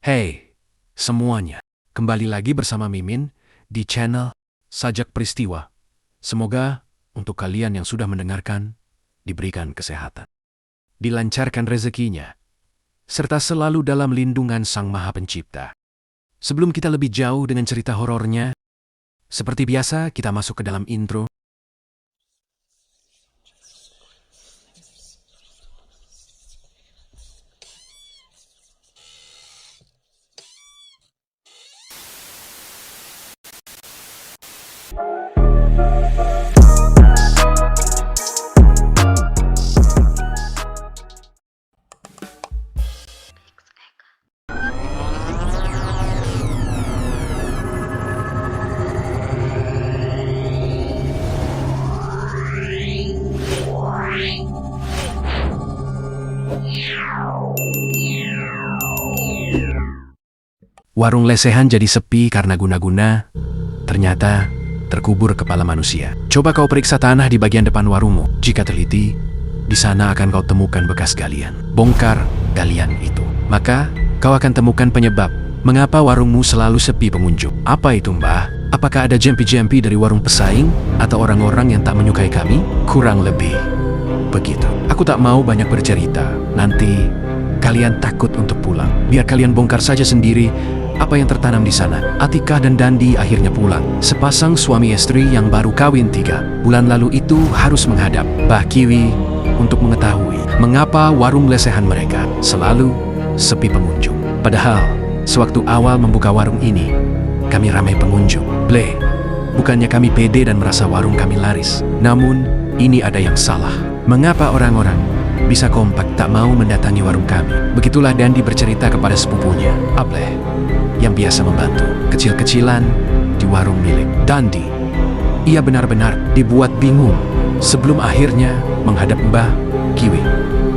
Hey, semuanya. Kembali lagi bersama Mimin di channel Sajak Peristiwa. Semoga untuk kalian yang sudah mendengarkan diberikan kesehatan, dilancarkan rezekinya, serta selalu dalam lindungan Sang Maha Pencipta. Sebelum kita lebih jauh dengan cerita horornya, seperti biasa kita masuk ke dalam intro. Warung lesehan jadi sepi karena guna-guna ternyata terkubur kepala manusia. Coba kau periksa tanah di bagian depan warungmu. Jika teliti, di sana akan kau temukan bekas galian. Bongkar galian itu, maka kau akan temukan penyebab mengapa warungmu selalu sepi pengunjung. Apa itu, Mbah? Apakah ada jampi-jampi dari warung pesaing atau orang-orang yang tak menyukai kami? Kurang lebih begitu. Aku tak mau banyak bercerita. Nanti kalian takut untuk pulang. Biar kalian bongkar saja sendiri apa yang tertanam di sana. Atikah dan Dandi akhirnya pulang. Sepasang suami istri yang baru kawin 3 bulan lalu itu harus menghadap Mbah Kiwi untuk mengetahui mengapa warung lesehan mereka selalu sepi pengunjung. Padahal sewaktu awal membuka warung ini, kami ramai pengunjung. Bukannya kami pede dan merasa warung kami laris. Namun ini ada yang salah. Mengapa orang-orang bisa kompak tak mau mendatangi warung kami? Begitulah Dandi bercerita kepada sepupunya, Ableh, yang biasa membantu kecil-kecilan di warung milik Dandi. Ia benar-benar dibuat bingung sebelum akhirnya menghadap Mbah Kiwi.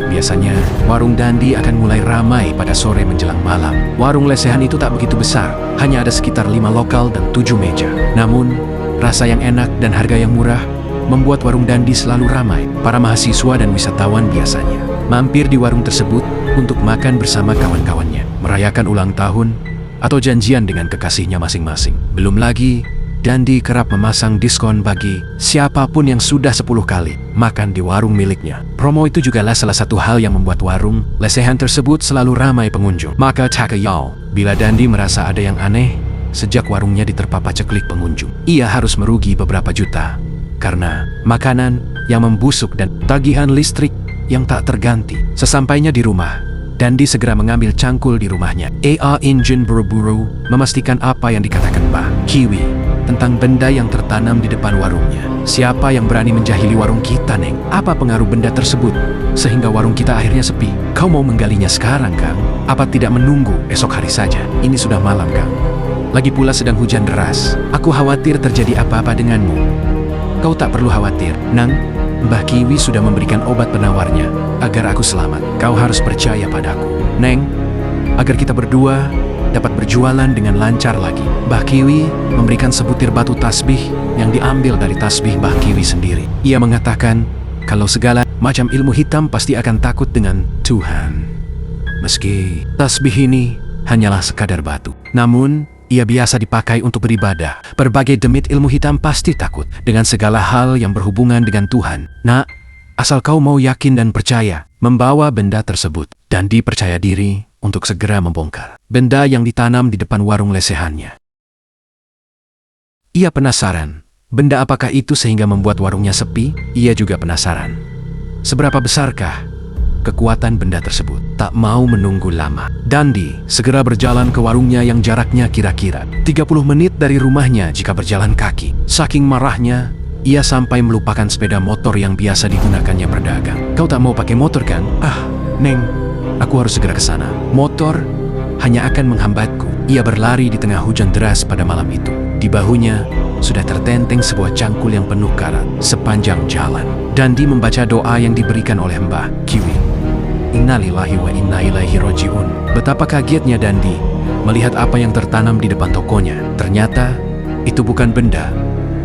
Biasanya warung Dandi akan mulai ramai pada sore menjelang malam. Warung lesehan itu tak begitu besar, hanya ada sekitar 5 lokal dan 7 meja. Namun rasa yang enak dan harga yang murah membuat warung Dandi selalu ramai. Para mahasiswa dan wisatawan biasanya mampir di warung tersebut untuk makan bersama kawan-kawannya, merayakan ulang tahun atau janjian dengan kekasihnya masing-masing. Belum lagi, Dandi kerap memasang diskon bagi siapapun yang sudah 10 kali makan di warung miliknya. Promo itu jugalah salah satu hal yang membuat warung lesehan tersebut selalu ramai pengunjung. Maka takayal, bila Dandi merasa ada yang aneh sejak warungnya diterpa paceklik pengunjung. Ia harus merugi beberapa juta karena makanan yang membusuk dan tagihan listrik yang tak terganti. Sesampainya di rumah, Dandi segera mengambil cangkul di rumahnya. Engine buru-buru memastikan apa yang dikatakan Mbah Kiwi tentang benda yang tertanam di depan warungnya. Siapa yang berani menjahili warung kita, Neng? Apa pengaruh benda tersebut sehingga warung kita akhirnya sepi? Kau mau menggalinya sekarang, Kang? Apa tidak menunggu esok hari saja? Ini sudah malam, Kang. Lagi pula sedang hujan deras. Aku khawatir terjadi apa-apa denganmu. Kau tak perlu khawatir, Nang. Mbah Kiwi sudah memberikan obat penawarnya agar aku selamat. Kau harus percaya padaku, Neng, agar kita berdua dapat berjualan dengan lancar lagi. Mbah Kiwi memberikan sebutir batu tasbih yang diambil dari tasbih Mbah Kiwi sendiri. Ia mengatakan kalau segala macam ilmu hitam pasti akan takut dengan Tuhan. Meski tasbih ini hanyalah sekadar batu, namun ia biasa dipakai untuk beribadah. Berbagai demit ilmu hitam pasti takut dengan segala hal yang berhubungan dengan Tuhan. Nak, asal kau mau yakin dan percaya membawa benda tersebut. Dandi percaya diri untuk segera membongkar benda yang ditanam di depan warung lesehannya. Ia penasaran, benda apakah itu sehingga membuat warungnya sepi? Ia juga penasaran, seberapa besarkah kekuatan benda tersebut? Tak mau menunggu lama, Dandi segera berjalan ke warungnya yang jaraknya kira-kira 30 menit dari rumahnya jika berjalan kaki. Saking marahnya, ia sampai melupakan sepeda motor yang biasa digunakannya berdagang. Kau tak mau pakai motor, kan? Neng, aku harus segera ke sana. Motor hanya akan menghambatku. Ia berlari di tengah hujan deras pada malam itu. Di bahunya sudah tertenteng sebuah cangkul yang penuh karat. Sepanjang jalan, Dandi membaca doa yang diberikan oleh Mbah Kiwi. Innalillahi wa inna ilaihi roji'un. Betapa kagetnya Dandi melihat apa yang tertanam di depan tokonya. Ternyata itu bukan benda,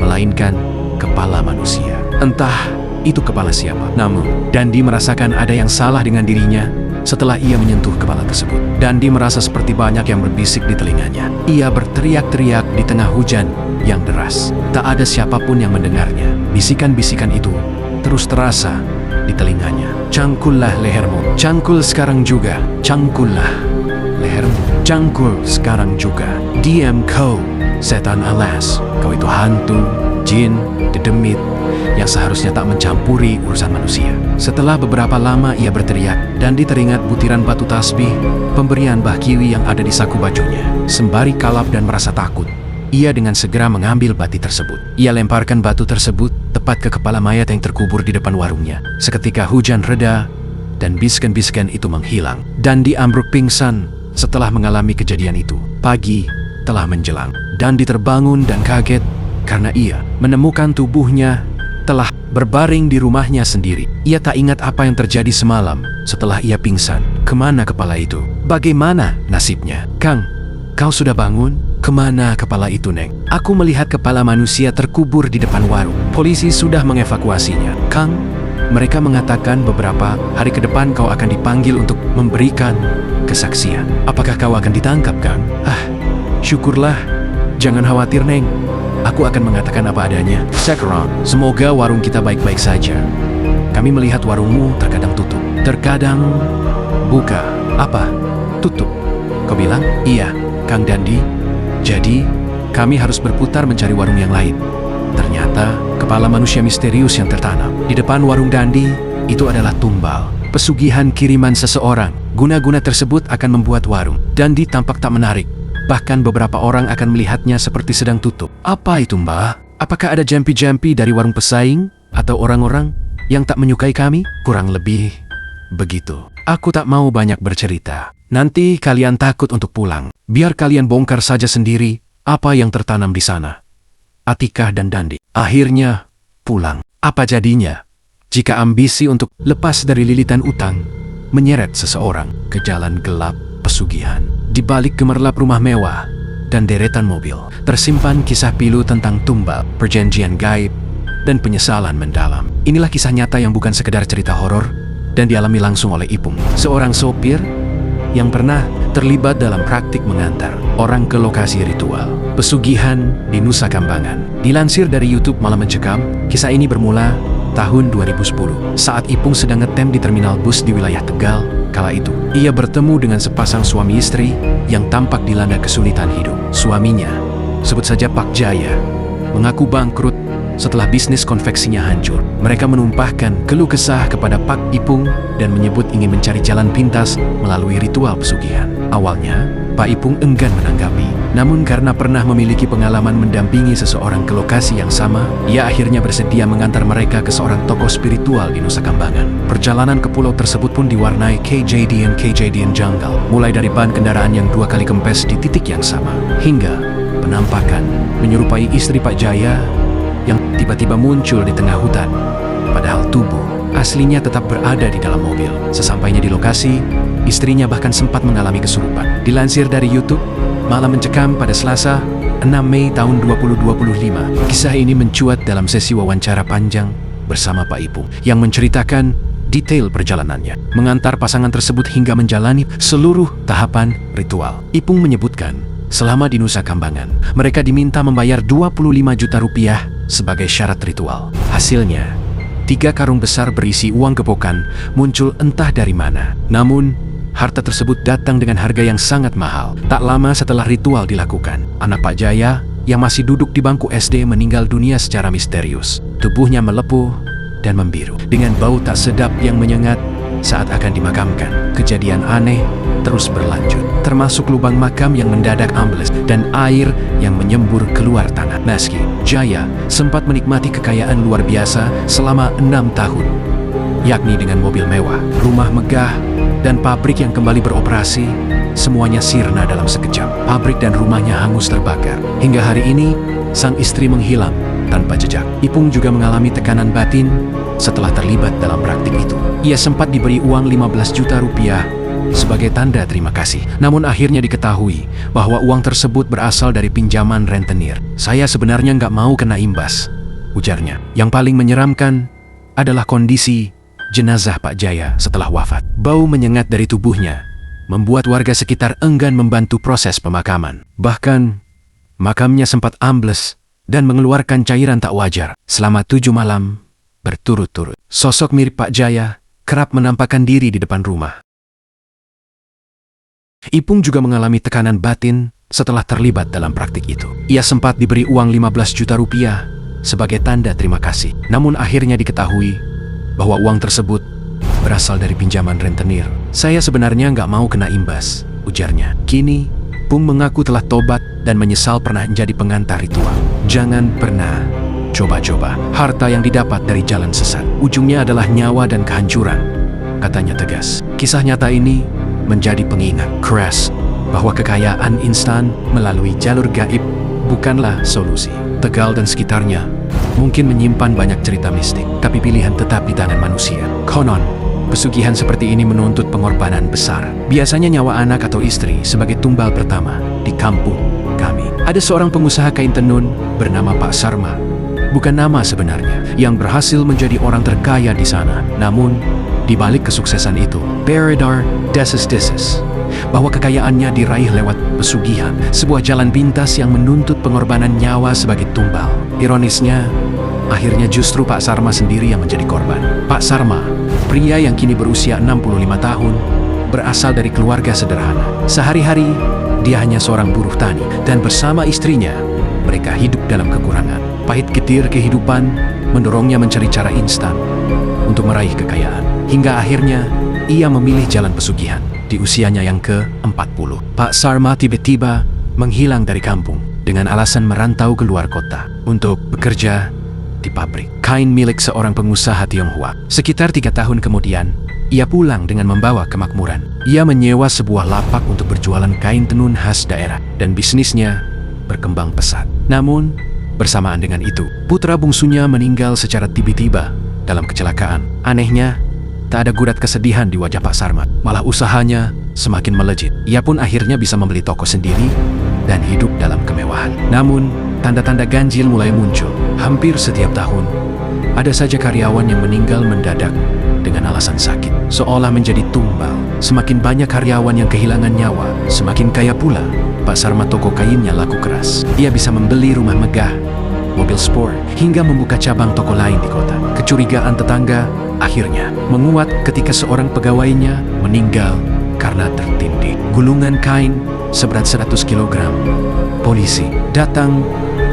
melainkan kepala manusia. Entah itu kepala siapa. Namun Dandi merasakan ada yang salah dengan dirinya setelah ia menyentuh kepala tersebut. Dandi merasa seperti banyak yang berbisik di telinganya. Ia berteriak-teriak di tengah hujan yang deras. Tak ada siapapun yang mendengarnya. Bisikan-bisikan itu terus terasa di telinganya. Cangkullah lehermu, cangkul sekarang juga. Cangkullah lehermu, cangkul sekarang juga. Diam kau, setan alas. Kau itu hantu, jin, dedemit yang seharusnya tak mencampuri urusan manusia. Setelah beberapa lama ia berteriak, Dandi teringat butiran batu tasbih pemberian Mbah Kiwi yang ada di saku bajunya. Sembari kalap dan merasa takut, ia dengan segera mengambil bati tersebut. Ia lemparkan batu tersebut tepat ke kepala mayat yang terkubur di depan warungnya. Seketika hujan reda dan bisikan-bisikan itu menghilang. Dandi ambruk pingsan setelah mengalami kejadian itu. Pagi telah menjelang. Dandi terbangun dan kaget karena ia menemukan tubuhnya telah berbaring di rumahnya sendiri. Ia tak ingat apa yang terjadi semalam setelah ia pingsan. Kemana kepala itu? Bagaimana nasibnya? Kang, kau sudah bangun? Kemana kepala itu, Neng? Aku melihat kepala manusia terkubur di depan warung. Polisi sudah mengevakuasinya. Kang, mereka mengatakan beberapa hari ke depan kau akan dipanggil untuk memberikan kesaksian. Apakah kau akan ditangkap, Kang? Syukurlah. Jangan khawatir, Neng. Aku akan mengatakan apa adanya. Sekarang, semoga warung kita baik-baik saja. Kami melihat warungmu terkadang tutup, terkadang buka. Apa? Tutup? Kau bilang? Iya, Kang Dandi. Jadi, kami harus berputar mencari warung yang lain. Ternyata, kepala manusia misterius yang tertanam di depan warung Dandi itu adalah tumbal, pesugihan kiriman seseorang. Guna-guna tersebut akan membuat warung Dandi tampak tak menarik. Bahkan beberapa orang akan melihatnya seperti sedang tutup. Apa itu, Mbah? Apakah ada jampi-jampi dari warung pesaing? Atau orang-orang yang tak menyukai kami? Kurang lebih begitu. Aku tak mau banyak bercerita. Nanti kalian takut untuk pulang. Biar kalian bongkar saja sendiri apa yang tertanam di sana. Atikah dan Dandi akhirnya pulang. Apa jadinya jika ambisi untuk lepas dari lilitan utang menyeret seseorang ke jalan gelap pesugihan? Di balik gemerlap rumah mewah dan deretan mobil, tersimpan kisah pilu tentang tumbal, perjanjian gaib, dan penyesalan mendalam. Inilah kisah nyata yang bukan sekedar cerita horor dan dialami langsung oleh Ipung, seorang sopir yang pernah terlibat dalam praktik mengantar orang ke lokasi ritual pesugihan di Nusa Kambangan. Dilansir dari YouTube Malam Mencekam, kisah ini bermula tahun 2010 saat Ipung sedang ngetem di terminal bus di wilayah Tegal. Kala itu, ia bertemu dengan sepasang suami istri yang tampak dilanda kesulitan hidup. Suaminya, sebut saja Pak Jaya, mengaku bangkrut setelah bisnis konveksinya hancur. Mereka menumpahkan keluh kesah kepada Pak Ipung dan menyebut ingin mencari jalan pintas melalui ritual pesugihan. Awalnya, Pak Ipung enggan menanggapi. Namun karena pernah memiliki pengalaman mendampingi seseorang ke lokasi yang sama, ia akhirnya bersedia mengantar mereka ke seorang tokoh spiritual di Nusa Kambangan. Perjalanan ke pulau tersebut pun diwarnai kejadian janggal, mulai dari ban kendaraan yang 2 kali kempes di titik yang sama, hingga penampakan menyerupai istri Pak Jaya yang tiba-tiba muncul di tengah hutan, padahal tubuh aslinya tetap berada di dalam mobil. Sesampainya di lokasi, istrinya bahkan sempat mengalami kesurupan. Dilansir dari YouTube Malam Mencekam pada Selasa 6 Mei tahun 2025, kisah ini mencuat dalam sesi wawancara panjang bersama Pak Ipung yang menceritakan detail perjalanannya mengantar pasangan tersebut hingga menjalani seluruh tahapan ritual. Ipung menyebutkan, selama di Nusa Kambangan, mereka diminta membayar 25 juta rupiah sebagai syarat ritual. Hasilnya, 3 karung besar berisi uang gepokan muncul entah dari mana. Namun, harta tersebut datang dengan harga yang sangat mahal. Tak lama setelah ritual dilakukan, anak Pak Jaya yang masih duduk di bangku SD meninggal dunia secara misterius. Tubuhnya melepuh dan membiru dengan bau tak sedap yang menyengat saat akan dimakamkan. Kejadian aneh terus berlanjut, termasuk lubang makam yang mendadak ambles dan air yang menyembur keluar tanah. Meski Jaya sempat menikmati kekayaan luar biasa selama 6 tahun, yakni dengan mobil mewah, rumah megah, dan pabrik yang kembali beroperasi, semuanya sirna dalam sekejap. Pabrik dan rumahnya hangus terbakar. Hingga hari ini, sang istri menghilang tanpa jejak. Ipung juga mengalami tekanan batin setelah terlibat dalam praktik itu. Ia sempat diberi uang 15 juta rupiah sebagai tanda terima kasih. Namun akhirnya diketahui bahwa uang tersebut berasal dari pinjaman rentenir. Saya sebenarnya nggak mau kena imbas, ujarnya. Yang paling menyeramkan adalah kondisi jenazah Pak Jaya setelah wafat. Bau menyengat dari tubuhnya membuat warga sekitar enggan membantu proses pemakaman. Bahkan, makamnya sempat ambles dan mengeluarkan cairan tak wajar. Selama 7 malam berturut-turut, sosok mirip Pak Jaya kerap menampakkan diri di depan rumah. Ipung juga mengalami tekanan batin setelah terlibat dalam praktik itu. Ia sempat diberi uang 15 juta rupiah sebagai tanda terima kasih. Namun akhirnya diketahui bahwa uang tersebut berasal dari pinjaman rentenir. Saya sebenarnya nggak mau kena imbas, ujarnya. Kini, Pung mengaku telah tobat dan menyesal pernah menjadi pengantar ritual. Jangan pernah coba-coba harta yang didapat dari jalan sesat. Ujungnya adalah nyawa dan kehancuran, katanya tegas. Kisah nyata ini menjadi pengingat keras bahwa kekayaan instan melalui jalur gaib bukanlah solusi. Tegal dan sekitarnya mungkin menyimpan banyak cerita mistik, tapi pilihan tetap di tangan manusia. Konon, pesugihan seperti ini menuntut pengorbanan besar. Biasanya nyawa anak atau istri sebagai tumbal pertama di kampung kami. Ada seorang pengusaha kain tenun bernama Pak Sarma, bukan nama sebenarnya, yang berhasil menjadi orang terkaya di sana. Namun, di balik kesuksesan itu, beredar desas-desus bahwa kekayaannya diraih lewat pesugihan, sebuah jalan pintas yang menuntut pengorbanan nyawa sebagai tumbal. Ironisnya, akhirnya justru Pak Sarma sendiri yang menjadi korban. Pak Sarma, pria yang kini berusia 65 tahun, berasal dari keluarga sederhana. Sehari-hari, dia hanya seorang buruh tani, dan bersama istrinya, mereka hidup dalam kekurangan. Pahit getir kehidupan mendorongnya mencari cara instan untuk meraih kekayaan. Hingga akhirnya, ia memilih jalan pesugihan di usianya yang ke-40. Pak Sarma tiba-tiba menghilang dari kampung dengan alasan merantau ke luar kota untuk bekerja di pabrik kain milik seorang pengusaha Tionghoa. Sekitar 3 tahun kemudian, ia pulang dengan membawa kemakmuran. Ia menyewa sebuah lapak untuk berjualan kain tenun khas daerah, dan bisnisnya berkembang pesat. Namun, bersamaan dengan itu, putra bungsunya meninggal secara tiba-tiba dalam kecelakaan. Anehnya, tak ada gurat kesedihan di wajah Pak Sarma, malah usahanya semakin melejit. Ia pun akhirnya bisa membeli toko sendiri dan hidup dalam kemewahan. Namun, tanda-tanda ganjil mulai muncul. Hampir setiap tahun, ada saja karyawan yang meninggal mendadak dengan alasan sakit, seolah menjadi tumbal. Semakin banyak karyawan yang kehilangan nyawa, semakin kaya pula Pak Sarma. Toko kainnya laku keras. Dia bisa membeli rumah megah, mobil sport, hingga membuka cabang toko lain di kota. Kecurigaan tetangga akhirnya menguat ketika seorang pegawainya meninggal karena tertindih gulungan kain seberat 100 kg. Polisi datang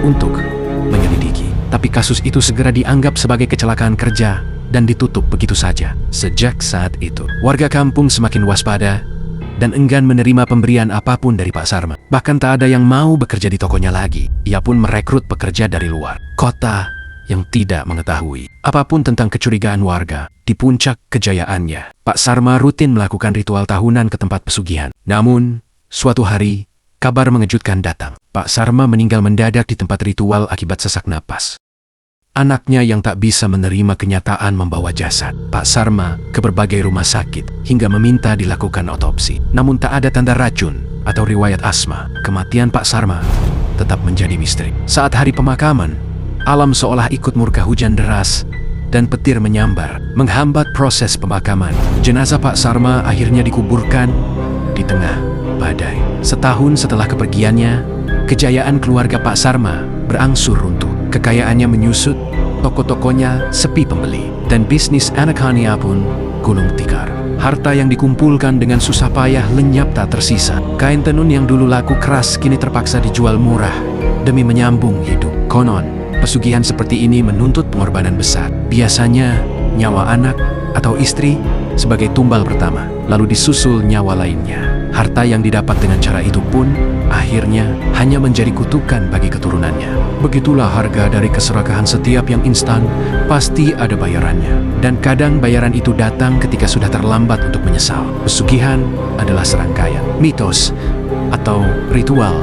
untuk menyelidiki, tapi kasus itu segera dianggap sebagai kecelakaan kerja dan ditutup begitu saja. Sejak saat itu, warga kampung semakin waspada dan enggan menerima pemberian apapun dari Pak Sarma. Bahkan tak ada yang mau bekerja di tokonya lagi. Ia pun merekrut pekerja dari luar kota yang tidak mengetahui apapun tentang kecurigaan warga. Di puncak kejayaannya, Pak Sarma rutin melakukan ritual tahunan ke tempat pesugihan. Namun, suatu hari, kabar mengejutkan datang. Pak Sarma meninggal mendadak di tempat ritual akibat sesak napas. Anaknya yang tak bisa menerima kenyataan membawa jasad Pak Sarma ke berbagai rumah sakit hingga meminta dilakukan otopsi. Namun tak ada tanda racun atau riwayat asma. Kematian Pak Sarma tetap menjadi misteri. Saat hari pemakaman, alam seolah ikut murka. Hujan deras dan petir menyambar, menghambat proses pemakaman. Jenazah Pak Sarma akhirnya dikuburkan di tengah badai. Setahun setelah kepergiannya, kejayaan keluarga Pak Sarma berangsur runtuh. Kekayaannya menyusut, toko-tokonya sepi pembeli, dan bisnis anaknya pun gulung tikar. Harta yang dikumpulkan dengan susah payah lenyap tak tersisa. Kain tenun yang dulu laku keras kini terpaksa dijual murah demi menyambung hidup. Konon, pesugihan seperti ini menuntut pengorbanan besar. Biasanya nyawa anak atau istri sebagai tumbal pertama, lalu disusul nyawa lainnya. Harta yang didapat dengan cara itu pun akhirnya hanya menjadi kutukan bagi keturunannya. Begitulah harga dari keserakahan. Setiap yang instan pasti ada bayarannya, dan kadang bayaran itu datang ketika sudah terlambat untuk menyesal. Pesugihan adalah serangkaian mitos atau ritual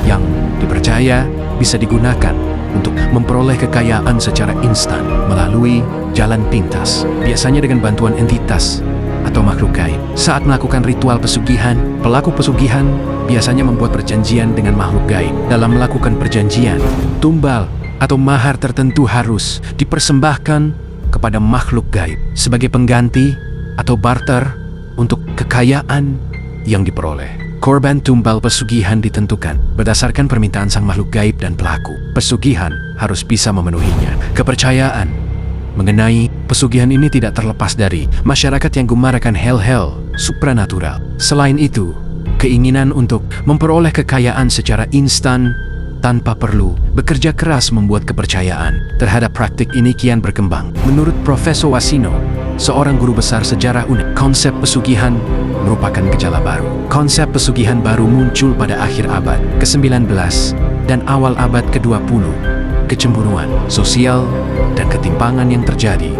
yang dipercaya bisa digunakan untuk memperoleh kekayaan secara instan melalui jalan pintas, biasanya dengan bantuan entitas atau makhluk gaib. Saat melakukan ritual pesugihan, pelaku pesugihan biasanya membuat perjanjian dengan makhluk gaib. Dalam melakukan perjanjian, tumbal atau mahar tertentu harus dipersembahkan kepada makhluk gaib sebagai pengganti atau barter untuk kekayaan yang diperoleh. Korban tumbal pesugihan ditentukan berdasarkan permintaan sang makhluk gaib dan pelaku. Pesugihan harus bisa memenuhinya. Kepercayaan mengenai pesugihan ini tidak terlepas dari masyarakat yang gemar akan hal-hal supranatural. Selain itu, keinginan untuk memperoleh kekayaan secara instan tanpa perlu bekerja keras membuat kepercayaan terhadap praktik ini kian berkembang. Menurut Profesor Wasino, seorang guru besar sejarah unik, konsep pesugihan merupakan gejala baru. Konsep pesugihan baru muncul pada akhir abad ke-19 dan awal abad ke-20. Kecemburuan sosial dan ketimpangan yang terjadi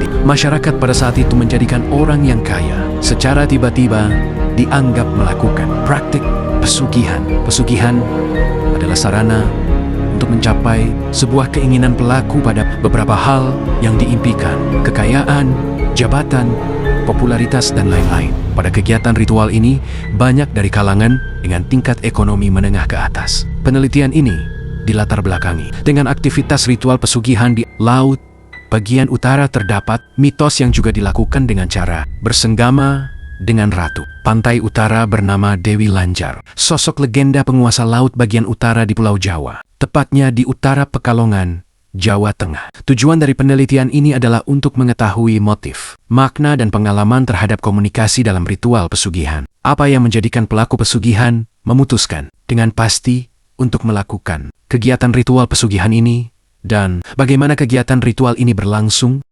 di masyarakat pada saat itu menjadikan orang yang kaya secara tiba-tiba dianggap melakukan praktik pesugihan. Pesugihan adalah sarana untuk mencapai sebuah keinginan pelaku pada beberapa hal yang diimpikan, kekayaan, jabatan, popularitas, dan lain-lain. Pada kegiatan ritual ini, banyak dari kalangan dengan tingkat ekonomi menengah ke atas. Penelitian ini dilatar belakangi dengan aktivitas ritual pesugihan di laut bagian utara. Terdapat mitos yang juga dilakukan dengan cara bersenggama dengan ratu pantai utara bernama Dewi Lanjar, sosok legenda penguasa laut bagian utara di Pulau Jawa, tepatnya di utara Pekalongan, Jawa Tengah. Tujuan dari penelitian ini adalah untuk mengetahui motif, makna, dan pengalaman terhadap komunikasi dalam ritual pesugihan. Apa yang menjadikan pelaku pesugihan memutuskan dengan pasti untuk melakukan kegiatan ritual pesugihan ini, dan bagaimana kegiatan ritual ini berlangsung